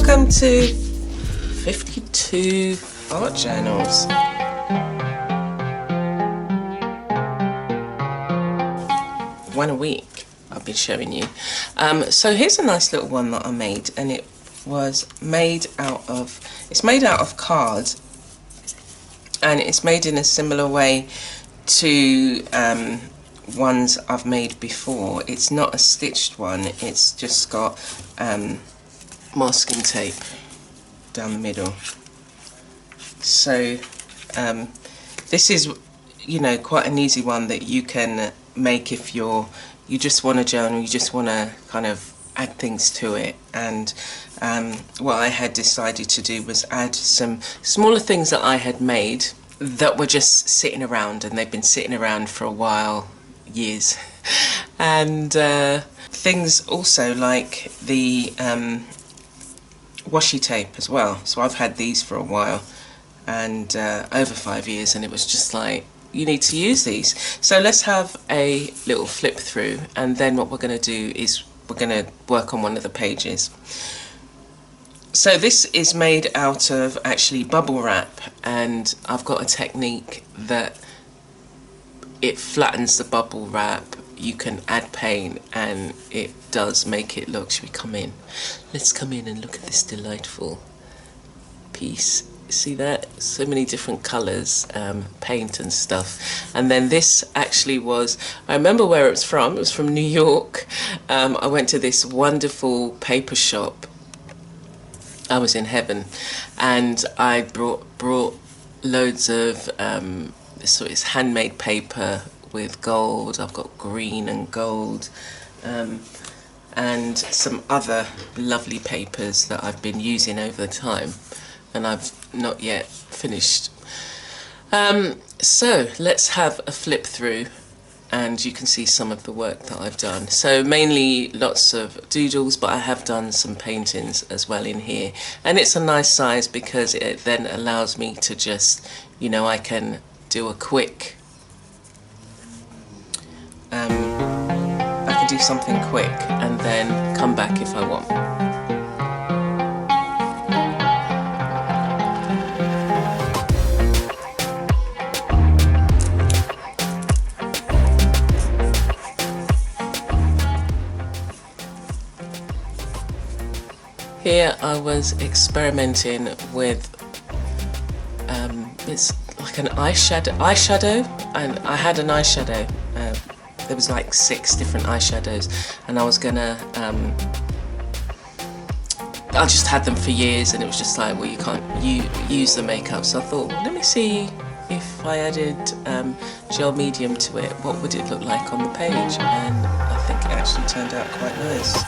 welcome to 52 art journals. One a week I've been showing you. So here's a nice little one that I made, and it was made out of, it's made out of card, and it's made in a similar way to ones I've made before. It's not a stitched one, it's just got masking tape down the middle. So this is, you know, quite an easy one that you can make if you just want a journal, you just want to kind of add things to it. And what I had decided to do was add some smaller things that I had made that were just sitting around, and they've been sitting around for a while, years. And things also like the washi tape as well. So I've had these for a while, and over 5 years, and it was just like, you need to use these. So let's have a little flip through, and then what we're going to do is we're going to work on one of the pages. So this is made out of actually bubble wrap, and I've got a technique that it flattens the bubble wrap. You can add paint and it does make it look, should we come in? Let's come in and look at this delightful piece. See that? So many different colours, paint and stuff. And then this actually was, I remember where it was from New York. I went to this wonderful paper shop. I was in heaven, and I brought loads of so it's handmade paper with gold. I've got green and gold, and some other lovely papers that I've been using over the time, and I've not yet finished. So let's have a flip through, and you can see some of the work that I've done. So mainly lots of doodles, but I have done some paintings as well in here, and it's a nice size because it then allows me to just, you know, I can do a quick I can do something quick and then come back if I want. Here I was experimenting with it's like an eyeshadow, and I had an eyeshadow. There was like 6 different eyeshadows, and I was gonna I just had them for years, and it was just like, well, you can't use the makeup. So I thought, well, let me see if I added gel medium to it, what would it look like on the page? And I think it actually turned out quite nice.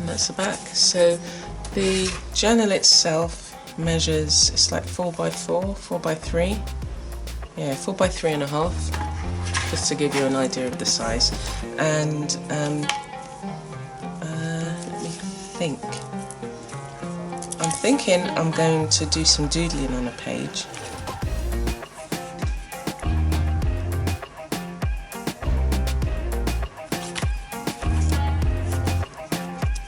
That's the back. So the journal itself measures, it's like 4x4, 4x3, yeah, 4x3.5, just to give you an idea of the size. And let me think. I'm thinking I'm going to do some doodling on a page.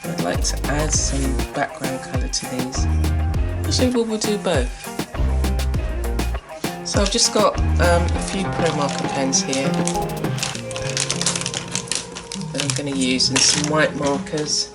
I'd like to add some background colour to these. Actually, we'll do both. So I've just got a few pro marker pens here that I'm going to use, and some white markers.